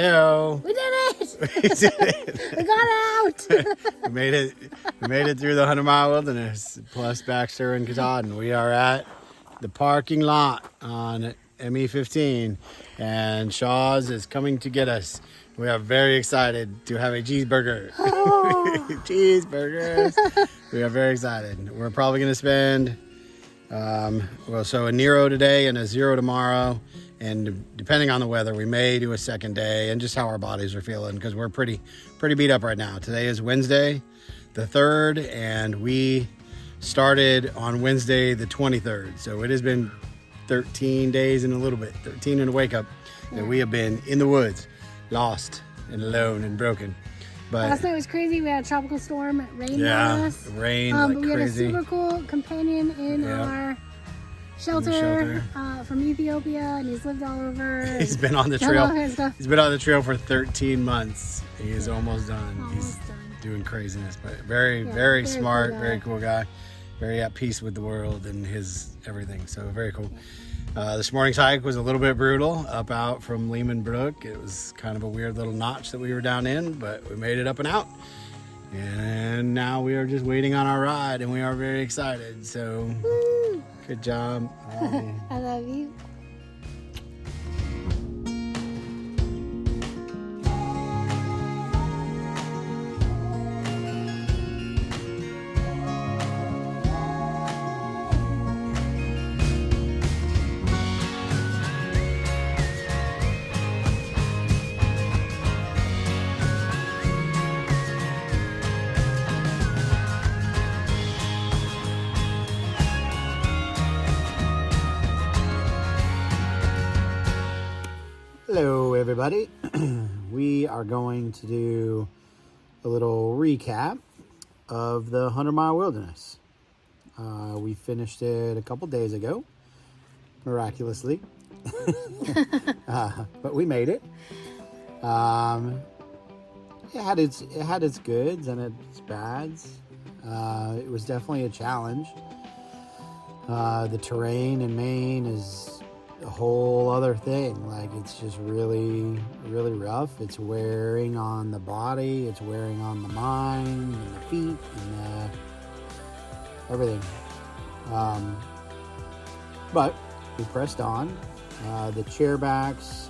Hello. We did it. We got out. We made it. We made it through the 100-mile wilderness. Plus Baxter and Katahdin. We are at the parking lot on ME15, and Shaw's is coming to get us. We are very excited to have a cheeseburger. Oh. Cheeseburgers. We are very excited. We're probably going to spend so a Nero today and a 0 tomorrow, and depending on the weather, we may do a second day and just how our bodies are feeling, because we're pretty beat up right now. Today is Wednesday the 3rd, and we started on Wednesday the 23rd, so it has been 13 days and a little bit, 13 and a wake up, that we have been in the woods, lost and alone and broken. But last night was crazy. We had a tropical storm. It rained on us. Rain like but we crazy. had a super cool companion in our shelter, from Ethiopia, and he's lived all over. He's been on the trail. He's been on the trail for 13 months. He is almost done. He's doing craziness, but very smart, very cool guy. Very at peace with the world and his everything. So very cool. This morning's hike was a little bit brutal, up out from Lehman Brook. It was kind of a weird little notch that we were down in, but we made it up and out. And now we are just waiting on our ride, and we are very excited. So, good job. I love you. Hello, everybody. We are going to do a little recap of the 100-mile wilderness. We finished it a couple days ago, miraculously, but we made it. It had its goods and its bads. It was definitely a challenge. The terrain in Maine is a whole other thing. Like, it's just really rough. It's wearing on the body, it's wearing on the mind and the feet and everything. But we pressed on. The chairbacks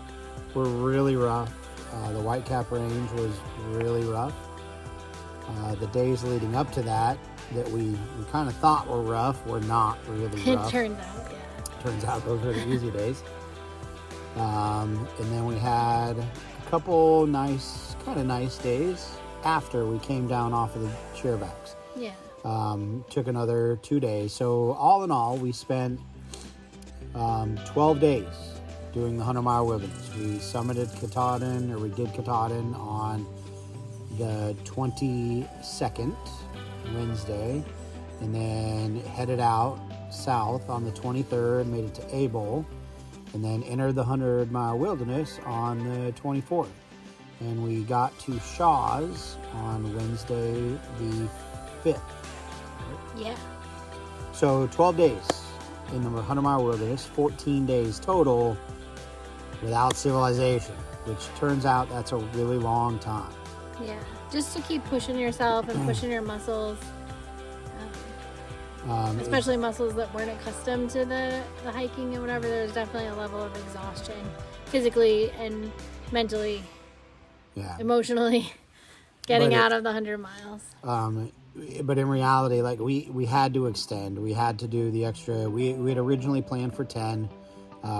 were really rough. The Whitecap Range was really rough. The days leading up to that we kind of thought were rough were not really rough. It turned out, yeah. Turns out those were the easy days. And then we had a couple nice days after we came down off of the chairbacks. Yeah. Took another 2 days. So all in all, we spent 12 days doing the 100-mile wilderness. We summited Katahdin, or we did Katahdin on the 22nd, Wednesday, and then headed out south on the 23rd, made it to Able, and then entered the 100-mile wilderness on the 24th. And we got to Shaw's on Wednesday the 5th. Yeah. So 12 days in the 100-mile wilderness, 14 days total without civilization, which turns out that's a really long time. Yeah. Just to keep pushing yourself and pushing your muscles. Especially muscles that weren't accustomed to the hiking and whatever. There's definitely a level of exhaustion, physically and mentally, emotionally, getting out of the 100 miles. But in reality, like we had to extend. We had to do the extra. We had originally planned for 10.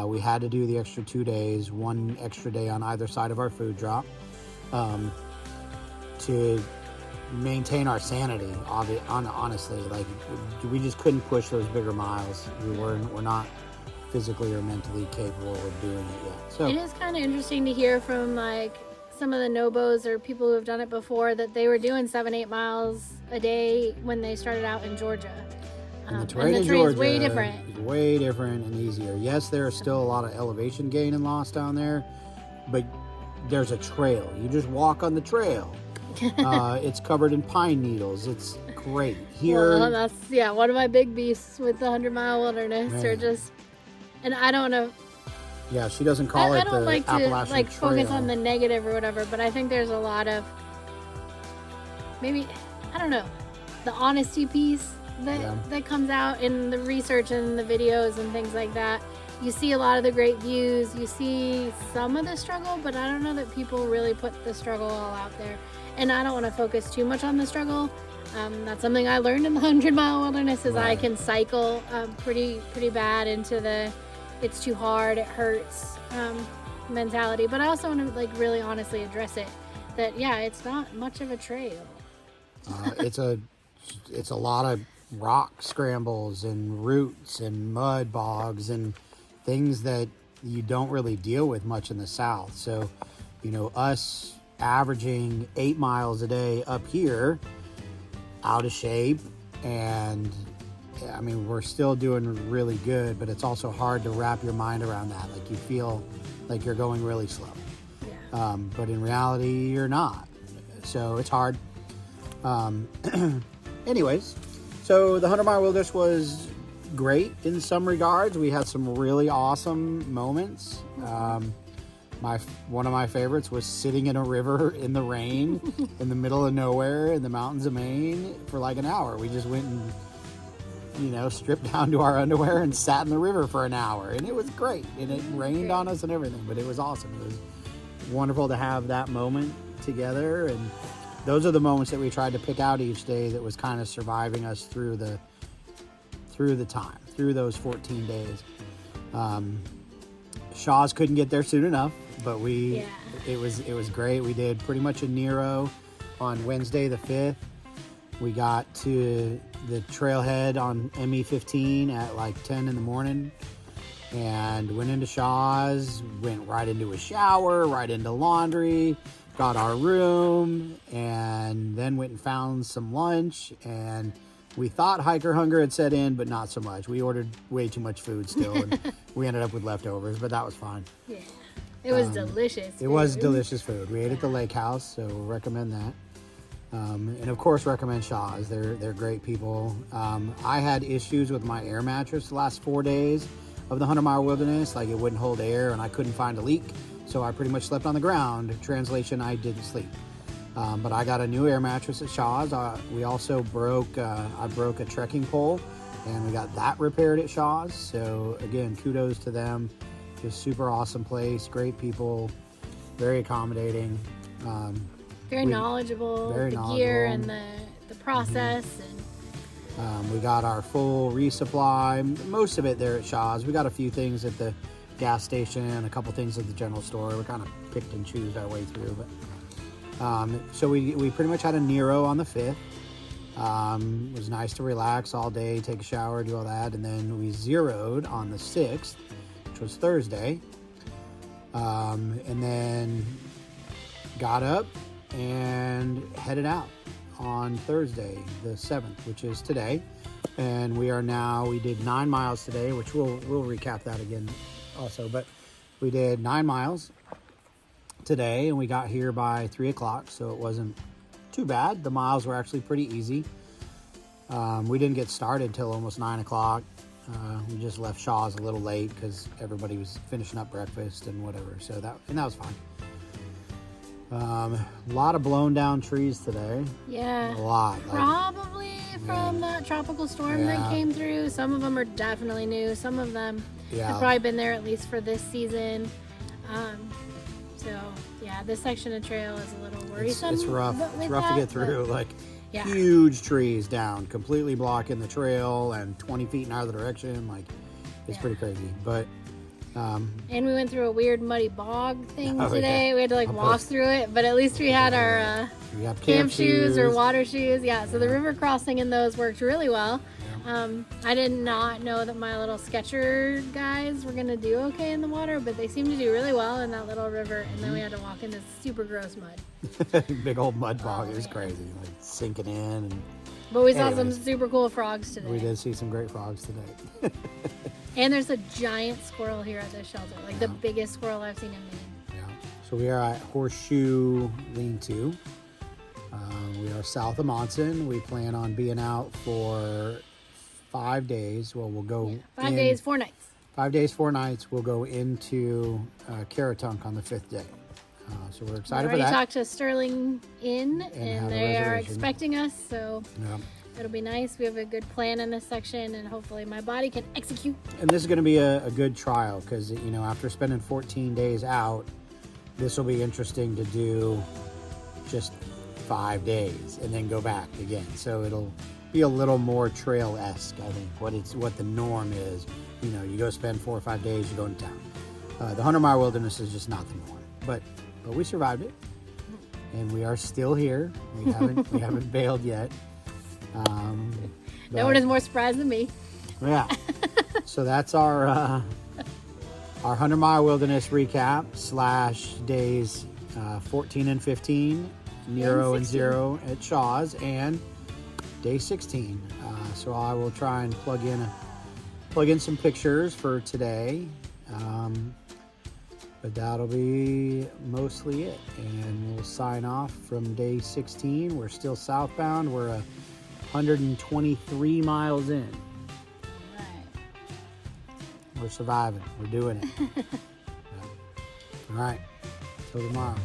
We had to do the extra 2 days, 1 extra day on either side of our food drop, to maintain our sanity. Honestly, like, we just couldn't push those bigger miles. We're not physically or mentally capable of doing it yet. So it is kind of interesting to hear from like some of the nobos or people who have done it before that they were doing 7-8 miles a day when they started out in Georgia. And the terrain in Georgia is way different. It's way different and easier. Yes, there is still a lot of elevation gain and loss down there, but there's a trail. You just walk on the trail. It's covered in pine needles. It's great. Here, well, that's one of my big beasts with the 100-mile wilderness. Or just, and I don't know Yeah, she doesn't call it I don't the like to Appalachian Trail. focus on the negative or whatever, but I think there's a lot of maybe, I don't know, the honesty piece that comes out in the research and the videos and things like that. You see a lot of the great views, you see some of the struggle, but I don't know that people really put the struggle all out there. And I don't want to focus too much on the struggle. That's something I learned in the 100-mile wilderness is I can cycle pretty bad into the it's too hard, it hurts mentality. But I also want to like really honestly address it that it's not much of a trail. It's a lot of rock scrambles and roots and mud bogs and things that you don't really deal with much in the South. So, us averaging 8 miles a day up here, out of shape, and I mean, we're still doing really good, but it's also hard to wrap your mind around that. Like you feel like you're going really slow. Yeah. But in reality, you're not. So it's hard. Anyways, so the 100-mile wilderness was great in some regards. We had some really awesome moments. One of my favorites was sitting in a river in the rain in the middle of nowhere in the mountains of Maine for like an hour. We just went and stripped down to our underwear and sat in the river for an hour, and it was great. And it rained on us and everything, but it was awesome. It was wonderful to have that moment together, and those are the moments that we tried to pick out each day that was kind of surviving us through those 14 days. Shaw's couldn't get there soon enough, but it was great. We did pretty much a Nero on Wednesday the 5th. We got to the trailhead on ME15 at like 10 in the morning and went into Shaw's, went right into a shower, right into laundry, got our room, and then went and found some lunch. And we thought hiker hunger had set in, but not so much. We ordered way too much food still, and we ended up with leftovers, but that was fine. Yeah, it was delicious. It was delicious food. We ate at the lake house, so recommend that. And of course, recommend Shaw's. They're great people. I had issues with my air mattress the last 4 days of the 100-mile wilderness. Like it wouldn't hold air, and I couldn't find a leak, so I pretty much slept on the ground. Translation: I didn't sleep. But I got a new air mattress at Shaw's. We also broke a trekking pole, and we got that repaired at Shaw's. So again, kudos to them. Just super awesome place, great people, very accommodating. Very knowledgeable, the gear and the process. And we got our full resupply, most of it there at Shaw's. We got a few things at the gas station and a couple things at the general store. We kind of picked and chose our way through, but so we pretty much had a Nero on the 5th. It was nice to relax all day, take a shower, do all that, and then we zeroed on the 6th, which was Thursday, and then got up and headed out on Thursday the 7th, which is today. And we did 9 miles today, which we'll recap that again also, but we did 9 miles today, and we got here by 3 o'clock, so it wasn't too bad. The miles were actually pretty easy. We didn't get started till almost 9 o'clock. We just left Shaw's a little late because everybody was finishing up breakfast and whatever, so that was fine. A lot of blown down trees today. Yeah. A lot. Probably from that tropical storm that came through. Some of them are definitely new. Some of them have probably been there at least for this season. This section of trail is a little worrisome. It's rough. It's rough to get through. Huge trees down, completely blocking the trail and 20 feet in either direction. It's pretty crazy. But and we went through a weird muddy bog thing today. Yeah. We had to walk through it, but at least we had our camp shoes or water shoes. Yeah, so the river crossing in those worked really well. I did not know that my little Sketcher guys were gonna do okay in the water, but they seemed to do really well in that little river. And then we had to walk in this super gross mud. Big old mud bog. It was crazy, sinking in. But we saw some super cool frogs today. We did see some great frogs today. And there's a giant squirrel here at this shelter, the biggest squirrel I've seen in Maine. Yeah. So we are at Horseshoe Lean-To. We are south of Monson. We plan on being out for 5 days. Well, we'll go 5 days, 4 nights. 5 days, 4 nights. We'll go into Caratunk on the 5th day. So we're excited for that. We already talked to Sterling Inn, and they are expecting us, so it'll be nice. We have a good plan in this section, and hopefully my body can execute. And this is going to be a good trial because, you know, after spending 14 days out, this will be interesting to do just 5 days and then go back again. So it'll be a little more trail-esque, I think, what the norm is. You know, you go spend 4 or 5 days, you go into town. The 100-mile wilderness is just not the norm, but we survived it, and we are still here. We haven't bailed yet. No one is more surprised than me. Yeah. So that's our 100-mile wilderness recap / days 14 and 15, Nero and Zero at Shaw's, and day 16. So I will try and plug in some pictures for today. But that'll be mostly it. And we'll sign off from day 16. We're still southbound. We're 123 miles in. Right. We're surviving. We're doing it. All right. Till tomorrow.